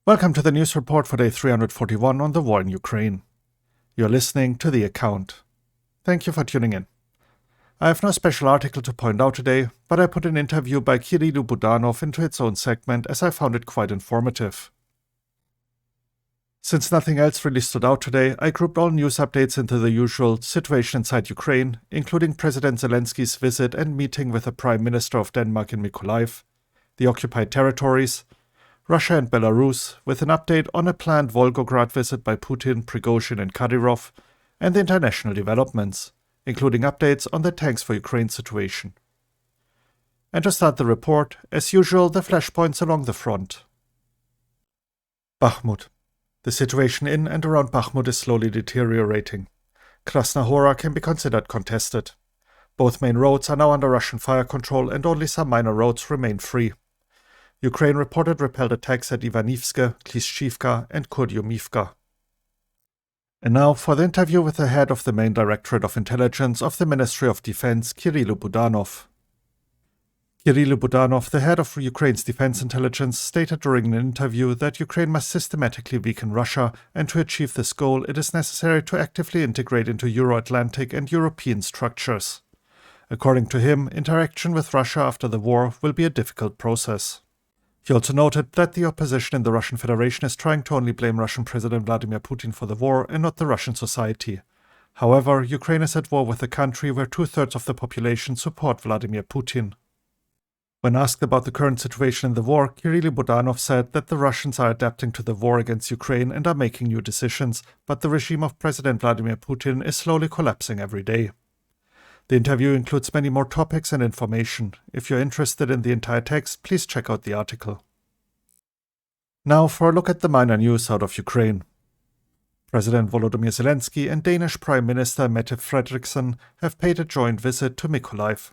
Welcome to the news report for day 341 on the war in Ukraine. You're listening to The Account. Thank you for tuning in. I have no special article to point out today, but I put an interview by Kyrylo Budanov into its own segment as I found it quite informative. Since nothing else really stood out today, I grouped all news updates into the usual situation inside Ukraine, including President Zelensky's visit and meeting with the Prime Minister of Denmark in Mykolaiv, the occupied territories, Russia and Belarus, with an update on a planned Volgograd visit by Putin, Prigozhin and Kadyrov, and the international developments, including updates on the Tanks for Ukraine situation. And to start the report, as usual, the flashpoints along the front. Bakhmut. The situation in and around Bakhmut is slowly deteriorating. Krasna Hora can be considered contested. Both main roads are now under Russian fire control and only some minor roads remain free. Ukraine reported repelled attacks at Ivanivska, Klishchivka and Kurdyumivka. And now for the interview with the head of the main Directorate of Intelligence of the Ministry of Defense, Kyrylo Budanov. Kyrylo Budanov, the head of Ukraine's defense intelligence, stated during an interview that Ukraine must systematically weaken Russia, and to achieve this goal it is necessary to actively integrate into Euro-Atlantic and European structures. According to him, interaction with Russia after the war will be a difficult process. He also noted that the opposition in the Russian Federation is trying to only blame Russian President Vladimir Putin for the war and not the Russian society. However, Ukraine is at war with a country where 2/3 of the population support Vladimir Putin. When asked about the current situation in the war, Kyrylo Budanov said that the Russians are adapting to the war against Ukraine and are making new decisions, but the regime of President Vladimir Putin is slowly collapsing every day. The interview includes many more topics and information. If you're interested in the entire text, please check out the article. Now for a look at the minor news out of Ukraine. President Volodymyr Zelensky and Danish Prime Minister Mette Frederiksen have paid a joint visit to Mykolaiv.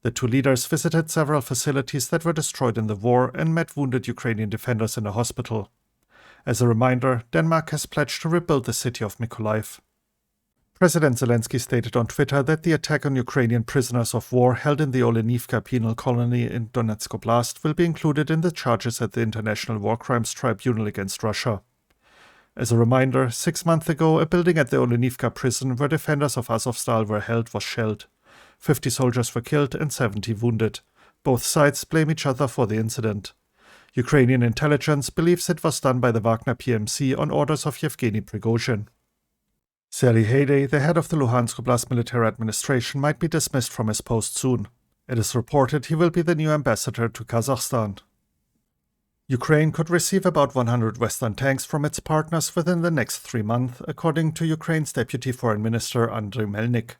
The two leaders visited several facilities that were destroyed in the war and met wounded Ukrainian defenders in a hospital. As a reminder, Denmark has pledged to rebuild the city of Mykolaiv. President Zelensky stated on Twitter that the attack on Ukrainian prisoners of war held in the Olenivka penal colony in Donetsk Oblast will be included in the charges at the International War Crimes Tribunal against Russia. As a reminder, 6 months ago, a building at the Olenivka prison where defenders of Azovstal were held was shelled. 50 soldiers were killed and 70 wounded. Both sides blame each other for the incident. Ukrainian intelligence believes it was done by the Wagner PMC on orders of Yevgeny Prigozhin. Serhii Haidai, the head of the Luhansk Oblast military administration, might be dismissed from his post soon. It is reported he will be the new ambassador to Kazakhstan. Ukraine could receive about 100 Western tanks from its partners within the next 3 months, according to Ukraine's Deputy Foreign Minister Andriy Melnik.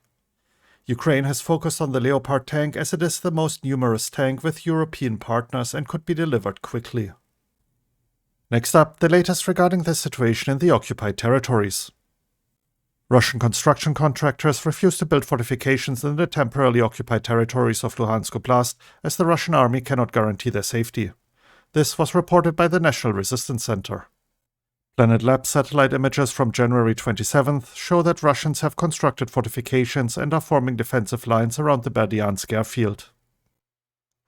Ukraine has focused on the Leopard tank as it is the most numerous tank with European partners and could be delivered quickly. Next up, the latest regarding the situation in the occupied territories. Russian construction contractors refuse to build fortifications in the temporarily occupied territories of Luhansk Oblast as the Russian army cannot guarantee their safety. This was reported by the National Resistance Center. Planet Labs satellite images from January 27th show that Russians have constructed fortifications and are forming defensive lines around the Berdiansk airfield.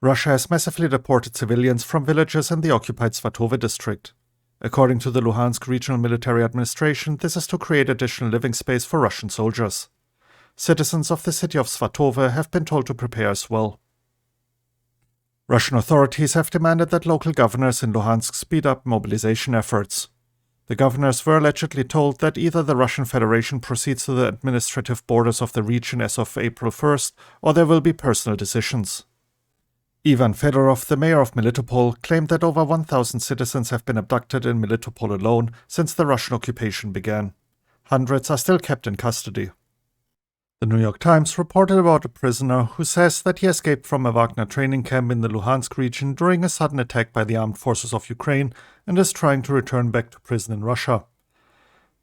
Russia has massively deported civilians from villages in the occupied Svatove district. According to the Luhansk Regional Military Administration, this is to create additional living space for Russian soldiers. Citizens of the city of Svatove have been told to prepare as well. Russian authorities have demanded that local governors in Luhansk speed up mobilization efforts. The governors were allegedly told that either the Russian Federation proceeds to the administrative borders of the region as of April 1st, or there will be personal decisions. Ivan Fedorov, the mayor of Melitopol, claimed that over 1,000 citizens have been abducted in Melitopol alone since the Russian occupation began. Hundreds are still kept in custody. The New York Times reported about a prisoner who says that he escaped from a Wagner training camp in the Luhansk region during a sudden attack by the armed forces of Ukraine and is trying to return back to prison in Russia.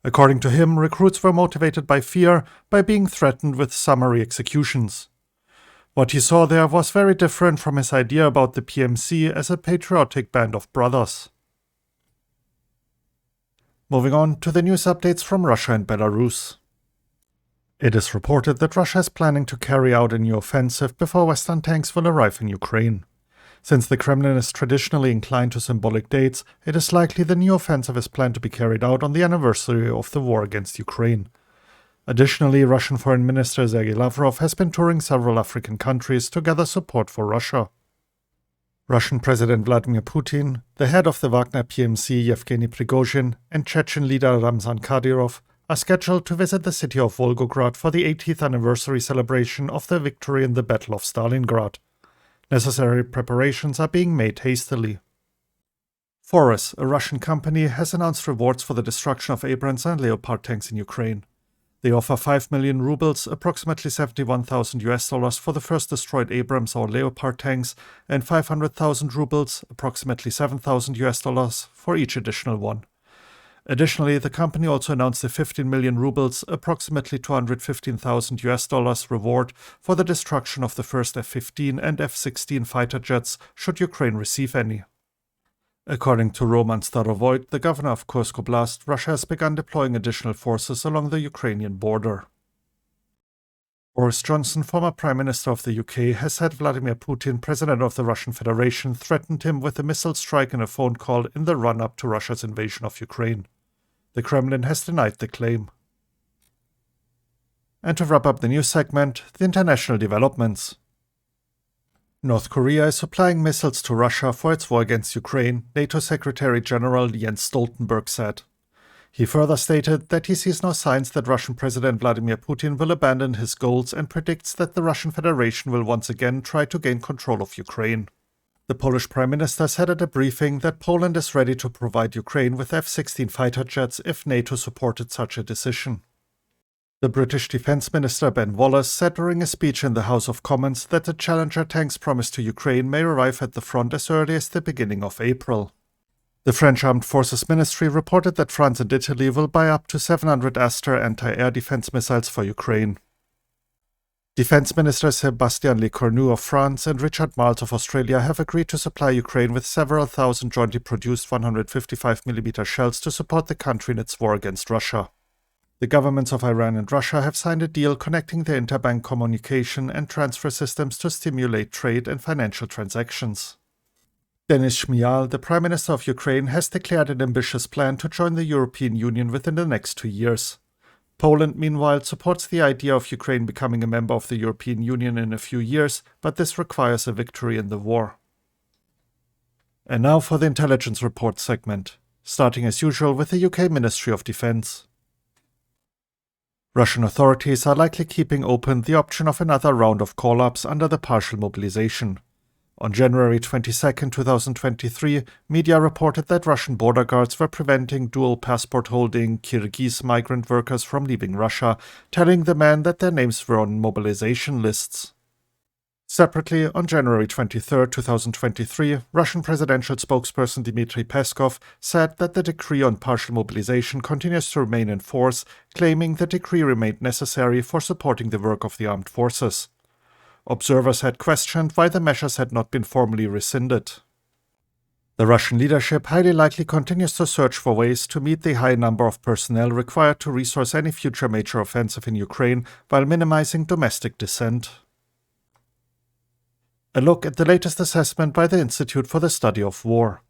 According to him, recruits were motivated by fear, by being threatened with summary executions. What he saw there was very different from his idea about the PMC as a patriotic band of brothers. Moving on to the news updates from Russia and Belarus. It is reported that Russia is planning to carry out a new offensive before Western tanks will arrive in Ukraine. Since the Kremlin is traditionally inclined to symbolic dates, it is likely the new offensive is planned to be carried out on the anniversary of the war against Ukraine. Additionally, Russian Foreign Minister Sergei Lavrov has been touring several African countries to gather support for Russia. Russian President Vladimir Putin, the head of the Wagner PMC Yevgeny Prigozhin, and Chechen leader Ramzan Kadyrov are scheduled to visit the city of Volgograd for the 80th anniversary celebration of their victory in the Battle of Stalingrad. Necessary preparations are being made hastily. Forus, a Russian company, has announced rewards for the destruction of Abrams and Leopard tanks in Ukraine. They offer 5 million rubles, approximately $71,000 for the first destroyed Abrams or Leopard tanks, and 500,000 rubles, approximately $7,000 for each additional one. Additionally, the company also announced a 15 million rubles, approximately $215,000 reward for the destruction of the first F-15 and F-16 fighter jets, should Ukraine receive any. According to Roman Starovoyt, the governor of Kursk Oblast, Russia has begun deploying additional forces along the Ukrainian border. Boris Johnson, former Prime Minister of the UK, has said Vladimir Putin, President of the Russian Federation, threatened him with a missile strike in a phone call in the run-up to Russia's invasion of Ukraine. The Kremlin has denied the claim. And to wrap up the news segment, the international developments. North Korea is supplying missiles to Russia for its war against Ukraine, NATO Secretary General Jens Stoltenberg said. He further stated that he sees no signs that Russian President Vladimir Putin will abandon his goals and predicts that the Russian Federation will once again try to gain control of Ukraine. The Polish Prime Minister said at a briefing that Poland is ready to provide Ukraine with F-16 fighter jets if NATO supported such a decision. The British Defence Minister Ben Wallace said during a speech in the House of Commons that the Challenger tanks promised to Ukraine may arrive at the front as early as the beginning of April. The French Armed Forces Ministry reported that France and Italy will buy up to 700 Aster anti-air defense missiles for Ukraine. Defense Minister Sébastien Lecornu of France and Richard Marles of Australia have agreed to supply Ukraine with several thousand jointly produced 155mm shells to support the country in its war against Russia. The governments of Iran and Russia have signed a deal connecting their interbank communication and transfer systems to stimulate trade and financial transactions. Denis Shmyhal, the Prime Minister of Ukraine, has declared an ambitious plan to join the European Union within the next 2 years. Poland, meanwhile, supports the idea of Ukraine becoming a member of the European Union in a few years, but this requires a victory in the war. And now for the Intelligence Report segment, starting as usual with the UK Ministry of Defence. Russian authorities are likely keeping open the option of another round of call-ups under the partial mobilization. On January 22, 2023, media reported that Russian border guards were preventing dual passport-holding Kyrgyz migrant workers from leaving Russia, telling the men that their names were on mobilization lists. Separately, on January 23, 2023, Russian presidential spokesperson Dmitry Peskov said that the decree on partial mobilization continues to remain in force, claiming the decree remained necessary for supporting the work of the armed forces. Observers had questioned why the measures had not been formally rescinded. The Russian leadership highly likely continues to search for ways to meet the high number of personnel required to resource any future major offensive in Ukraine while minimizing domestic dissent. A look at the latest assessment by the Institute for the Study of War.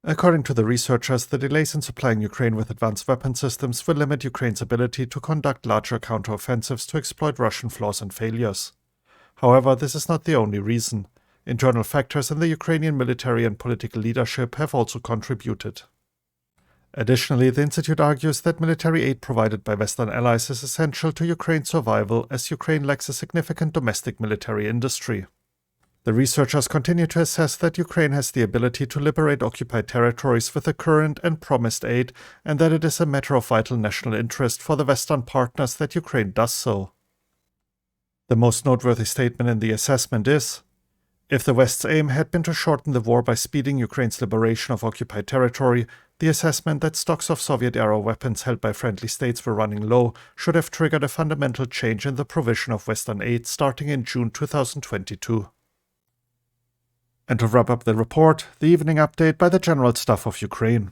According to the researchers, the delays in supplying Ukraine with advanced weapon systems will limit Ukraine's ability to conduct larger counteroffensives to exploit Russian flaws and failures. However, this is not the only reason. Internal factors in the Ukrainian military and political leadership have also contributed. Additionally, the Institute argues that military aid provided by Western allies is essential to Ukraine's survival, as Ukraine lacks a significant domestic military industry. The researchers continue to assess that Ukraine has the ability to liberate occupied territories with the current and promised aid, and that it is a matter of vital national interest for the Western partners that Ukraine does so. The most noteworthy statement in the assessment is, if the West's aim had been to shorten the war by speeding Ukraine's liberation of occupied territory, the assessment that stocks of Soviet-era weapons held by friendly states were running low should have triggered a fundamental change in the provision of Western aid starting in June 2022. And to wrap up the report, the evening update by the General Staff of Ukraine.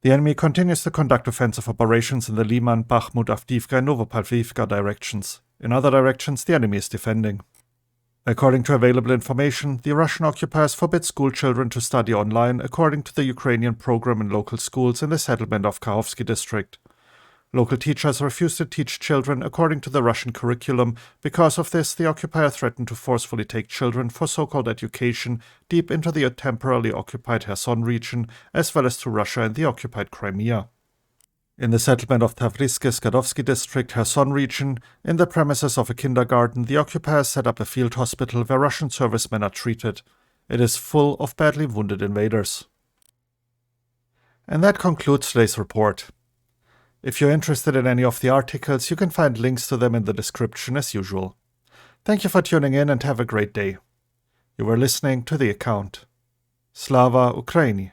The enemy continues to conduct offensive operations in the Liman, Bakhmut, Avdiivka and Novopavlivka directions. In other directions, the enemy is defending. According to available information, the Russian occupiers forbid school children to study online according to the Ukrainian program in local schools in the settlement of Kakhovsky district. Local teachers refuse to teach children according to the Russian curriculum. Because of this, the occupier threatened to forcefully take children for so-called education deep into the temporarily occupied Kherson region, as well as to Russia and the occupied Crimea. In the settlement of Tavriske-Skadovsky district, Kherson region, in the premises of a kindergarten, the occupiers set up a field hospital where Russian servicemen are treated. It is full of badly wounded invaders. And that concludes today's report. If you're interested in any of the articles, you can find links to them in the description as usual. Thank you for tuning in and have a great day. You were listening to The Account. Slava Ukraini.